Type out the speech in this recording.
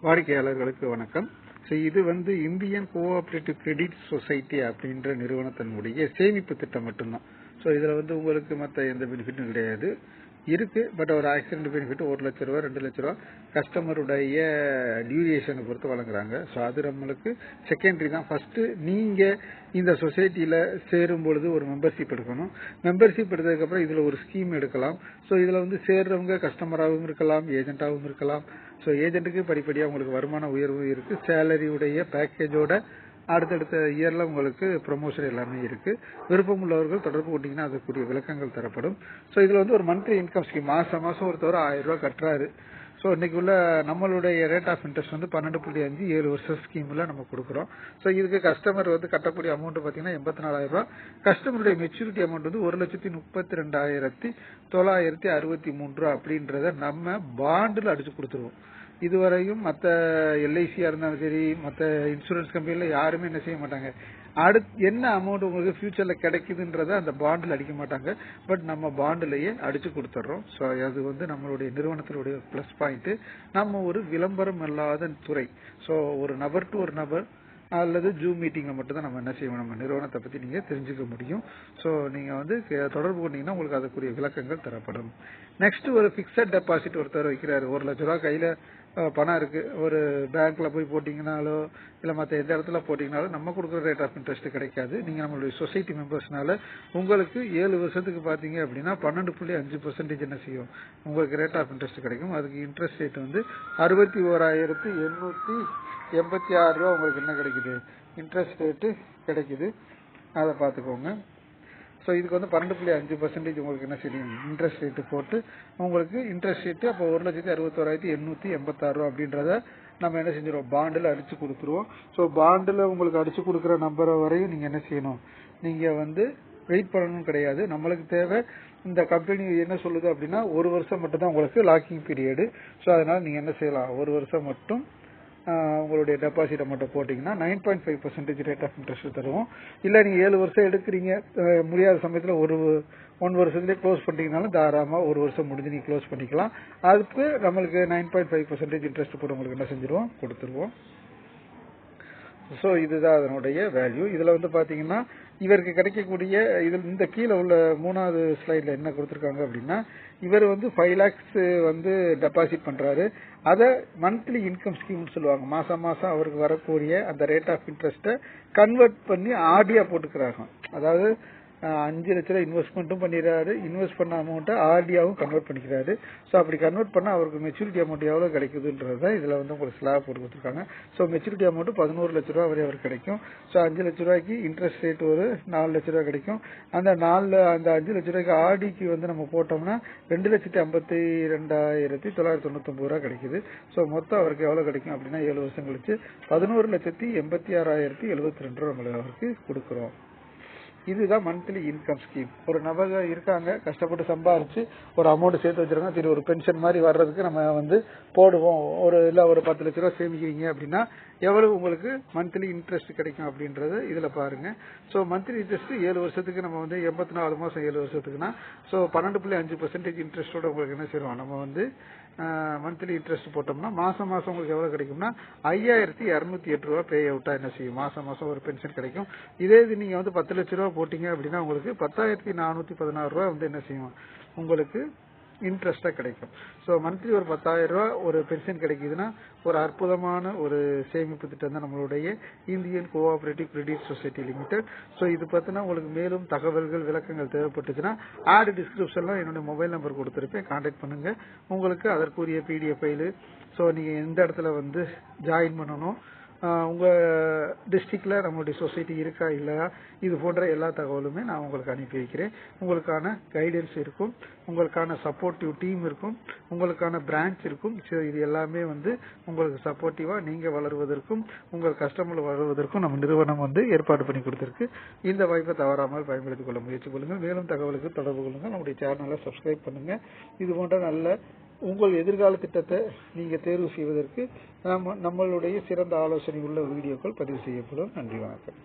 வாடிக்கையாளர்களுக்கு வணக்கம். இது இந்தியன் கோஆபரேட்டிவ் கிரெடிட் சொசைட்டி அப்படின்ற நிறுவனத்தினுடைய சேமிப்பு திட்டம் மட்டும்தான். இதுல உங்களுக்கு மற்ற எந்த பெனிஃபிட்டும் கிடையாது. இருக்கு, பட் ஒரு ஆக்சிடென்ட் பெனிஃபிட் 1 லட்ச ரூபா 2 லட்ச ரூபா கஸ்டமருடைய டியூரேஷனை பொறுத்து வழங்குறாங்க. அது நம்மளுக்கு செகண்டரி தான். ஃபர்ஸ்ட் நீங்க இந்த சொசைட்டியில சேரும் பொழுது ஒரு மெம்பர்ஷிப் எடுக்கணும். மெம்பர்ஷிப் எடுத்ததுக்கு அப்புறம் இதுல ஒரு ஸ்கீம் எடுக்கலாம். இதுல சேர்றவங்க கஸ்டமராகவும் இருக்கலாம், ஏஜென்டாகவும் இருக்கலாம். ஏஜென்ட்டுக்கு படிப்படியாக உங்களுக்கு வருமான உயர்வு இருக்கு. சேலரியுடைய பேக்கேஜோட அடுத்தடுத்த இயர்ல உங்களுக்கு ப்ரொமோஷன் எல்லாமே இருக்கு. விருப்பம் உள்ளவர்கள் தொடர்பு கொண்டீங்கன்னா அதுக்குரிய விளக்கங்கள் தரப்படும். இதுல ஒரு மந்த்லி இன்கம் ஸ்கீம் மாசம் ஒருத்தவர் 1000 ரூபாய் கட்டுறாரு. இன்னைக்கு உள்ள நம்மளுடைய ரேட் ஆஃப் இன்ட்ரெஸ்ட் 12.5 7 வருஷம் ஸ்கீம்ல நம்ம கொடுக்குறோம். இதுக்கு கஸ்டமர் கட்டக்கூடிய அமௌண்ட் பாத்தீங்கன்னா 84,000 ரூபாய். கஸ்டமருடைய மெச்சூரிட்டி அமௌண்ட் 1,32,963 ரூபாய் அப்படின்றத நம்ம பாண்டுல அடிச்சு கொடுத்துருவோம். இதுவரையும் மற்ற எல்ஐசியா இருந்தாலும் சரி, மற்ற இன்சூரன்ஸ் கம்பெனில யாருமே என்ன செய்ய மாட்டாங்க. அடுத்து என்ன அமௌண்ட் உங்களுக்கு ஃபியூச்சர்ல கிடைக்குதுன்றத அந்த பாண்டில் அடிக்க மாட்டாங்க. பட் நம்ம பாண்டிலேயே அடிச்சு கொடுத்துட்றோம். அது நம்மளுடைய நிறுவனத்தினுடைய பிளஸ் பாயிண்ட். நம்ம ஒரு விளம்பரம் இல்லாத துறை. ஒரு நபர் டு ஒரு நபர் அல்லது ஜூம் மீட்டிங்ல மட்டும் தான் நம்ம என்ன செய்வோம், நம்ம நிறுவனத்தை பத்தி நீங்க தெரிஞ்சுக்க முடியும். நீங்க தொடர்பு கொண்டீங்கன்னா உங்களுக்கு அதுக்குரிய விளக்கங்கள் தரப்படும். நெக்ஸ்ட் ஒரு பிக்சட் டெபாசிட் ஒருத்தர் வைக்கிறாரு. 1 லட்ச ரூபாய் கையில பணம் இருக்கு. ஒரு பேங்க்ல போய் போட்டீங்கன்னாலோ இல்ல மற்ற எந்த இடத்துல போட்டீங்கனாலும் நம்ம கொடுக்குற ரேட் ஆஃப் இன்ட்ரெஸ்ட் கிடைக்காது. நீங்க நம்மளுடைய சொசைட்டி மெம்பர்ஸ்னால உங்களுக்கு 7 வருஷத்துக்கு பாத்தீங்க அப்படின்னா 12.5% என்ன செய்யும், உங்களுக்கு ரேட் ஆஃப் இன்ட்ரெஸ்ட் கிடைக்கும். அதுக்கு இன்ட்ரெஸ்ட் ரேட் 61,886 ரூபா உங்களுக்கு என்ன கிடைக்குது, இன்ட்ரெஸ்ட் ரேட்டு கிடைக்குது. அதை பார்த்துக்கோங்க. இதுக்கு 12.5% உங்களுக்கு என்ன செய்யும், இன்ட்ரெஸ்ட் ரேட்டு போட்டு உங்களுக்கு இன்ட்ரெஸ்ட் ரேட்டு அப்போ 1,61,886 ரூபா அப்படின்றத நம்ம என்ன செஞ்சிருவோம், பாண்டில் அடிச்சு கொடுத்துருவோம். பாண்டில் உங்களுக்கு அடிச்சு கொடுக்குற நம்பர் வரையும் நீங்க என்ன செய்யணும், நீங்க வெயிட் பண்ணணும் கிடையாது. நம்மளுக்கு தேவை இந்த கம்பெனி என்ன சொல்லுது அப்படின்னா 1 வருஷம் மட்டும் தான் உங்களுக்கு லாக்கிங் பீரியடு. அதனால நீங்க என்ன செய்யலாம், 1 வருஷம் மட்டும் உங்களுடைய டெபாசிட் அமௌண்ட் போட்டீங்கன்னா 9.5% ரேட் ஆஃப் இன்ட்ரெஸ்ட் தருவோம். இல்ல நீங்க 7 வருஷம் எடுக்கிறீங்க, முடியாத சமயத்துல 1 வருஷத்துலேயே க்ளோஸ் பண்ணிட்டீங்கனாலும் தாராளமா 1 வருஷம் முடிஞ்சு நீங்க க்ளோஸ் பண்ணிக்கலாம். அதுக்கு நம்மளுக்கு 9.5% இன்ட்ரெஸ்ட் போட்டு உங்களுக்கு என்ன செஞ்சிருவோம், கொடுத்துருவோம். இதுதான் அதனுடைய வேல்யூ. இதுல பாத்தீங்கன்னா இவருக்கு கிடைக்கக்கூடிய இதில் இந்த கீழே உள்ள 3வது ஸ்லைட்ல என்ன கொடுத்திருக்காங்க அப்படின்னா, இவர் 5 lakhs டெபாசிட் பண்றாரு. அத மந்த்லி இன்கம் ஸ்கீம் சொல்லுவாங்க. மாசம் அவருக்கு வரக்கூடிய அந்த ரேட் ஆஃப் இன்ட்ரெஸ்ட கன்வெர்ட் பண்ணி ஆர்டியா போட்டுக்கிறாங்க. அதாவது 5 லட்ச ரூபாய் இன்வெஸ்ட்மெண்ட்டும் பண்ணிடுறாரு, இன்வெஸ்ட் பண்ண அமௌண்ட்டை ஆர்டியாவும் கன்வெர்ட் பண்ணிக்கிறாரு. அப்படி கன்வெர்ட் பண்ணா அவருக்கு மெச்சூரிட்டி அமௌண்ட் எவ்வளவு கிடைக்குதுன்றத இதுல உங்களுக்கு ஸ்லாப் போட்டு கொடுத்துருக்காங்க. மெச்சூரிட்டி அமௌண்ட் 11 லட்ச ரூபாய் வரை அவருக்கு கிடைக்கும். 5 லட்ச ரூபாய்க்கு இன்ட்ரெஸ்ட் ரேட் ஒரு 4 லட்ச ரூபாய் கிடைக்கும். அந்த 5 லட்ச ரூபாய்க்கு ஆர்டிக்கு நம்ம போட்டோம்னா 2,52,999 ரூபாய் கிடைக்குது. மொத்தம் அவருக்கு எவ்வளவு கிடைக்கும் அப்படின்னா 7 வருஷம் கழிச்சு 11,86,072 ரூபாய் நம்ம அவருக்கு கொடுக்குறோம். இதுதான் மந்த்லி இன்கம் ஸ்கீம். ஒரு நபர் இருக்காங்க, கஷ்டப்பட்டு சம்பாரிச்சு ஒரு அமௌண்ட் சேர்த்து வச்சிருக்காங்க, சரி ஒரு பென்ஷன் மாதிரி வர்றதுக்கு நம்ம போடுவோம். ஒரு 10 லட்ச ரூபாய் சேமிக்கிறீங்க அப்படின்னா எவ்வளவு உங்களுக்கு மந்த்லி இன்ட்ரெஸ்ட் கிடைக்கும் அப்படின்றத இதுல பாருங்க. மந்த்லி இன்ட்ரெஸ்ட் 7 வருஷத்துக்கு நம்ம 84 மாசம் 7 வருஷத்துக்குன்னா 12.5% இன்ட்ரெஸ்டோட உங்களுக்கு என்ன செய்வோம், நம்ம மந்த்லி இன்ட்ரெஸ்ட் போட்டோம்னா மாசம் உங்களுக்கு எவ்வளவு கிடைக்கும்னா 5,208 ரூபாய் பே அவுட்டா என்ன செய்யும், மாசம் ஒரு பென்ஷன் கிடைக்கும். இதே இது நீங்க 10 லட்ச ரூபாய் போட்டீங்க அப்படின்னா உங்களுக்கு 10,416 ரூபாய் என்ன செய்யும், உங்களுக்கு இன்ட்ரெஸ்டா கிடைக்கும். மந்த்லி ஒரு 10,000 ரூபாய் ஒரு பென்ஷன் கிடைக்குதுன்னா ஒரு அற்புதமான ஒரு சேமிப்பு திட்டம் தான் நம்மளுடைய Indian cooperative credit society limited. இது பத்தினா உங்களுக்கு மேலும் தகவல்கள் விளக்கங்கள் தேவைப்பட்டுச்சுன்னா ஆட் டிஸ்கிரிப்ஷன்ல என்னுடைய மொபைல் நம்பர் கொடுத்திருப்பேன், கான்டாக்ட் பண்ணுங்க. உங்களுக்கு அதற்குரிய PDF ஃபைலு, நீங்க எந்த இடத்துல ஜாயின் பண்ணணும், உங்க டிஸ்ட்ரிக்ட்ல நம்மளுடைய சொசைட்டி இருக்கா இல்லையா, இது போன்ற எல்லா தகவலுமே நான் உங்களுக்கு அனுப்பி வைக்கிறேன். உங்களுக்கான கைடன்ஸ் இருக்கும், உங்களுக்கான சப்போர்ட்டிவ் டீம் இருக்கும், உங்களுக்கான பிரான்ச் இருக்கும். இது எல்லாமே உங்களுக்கு சப்போர்ட்டிவா நீங்க வளருவதற்கும் உங்கள் கஸ்டமர் வளருவதற்கும் நம்ம நிறுவனம் ஏற்பாடு பண்ணி கொடுத்திருக்கு. இந்த வாய்ப்பை தவறாமல் பயன்படுத்திக் கொள்ள முயற்சி கொள்ளுங்கள். மேலும் தகவலுக்கு தொடர்பு கொள்ளுங்கள். நம்முடைய சேனலை சப்ஸ்கிரைப் பண்ணுங்க. இது போன்ற நல்ல உங்கள் எதிர்கால திட்டத்தை நீங்க தேர்வு செய்வதற்கு நம்மளுடைய சிறந்த ஆலோசனை உள்ள வீடியோக்கள் பதிவு செய்யப்படும். நன்றி, வணக்கம்.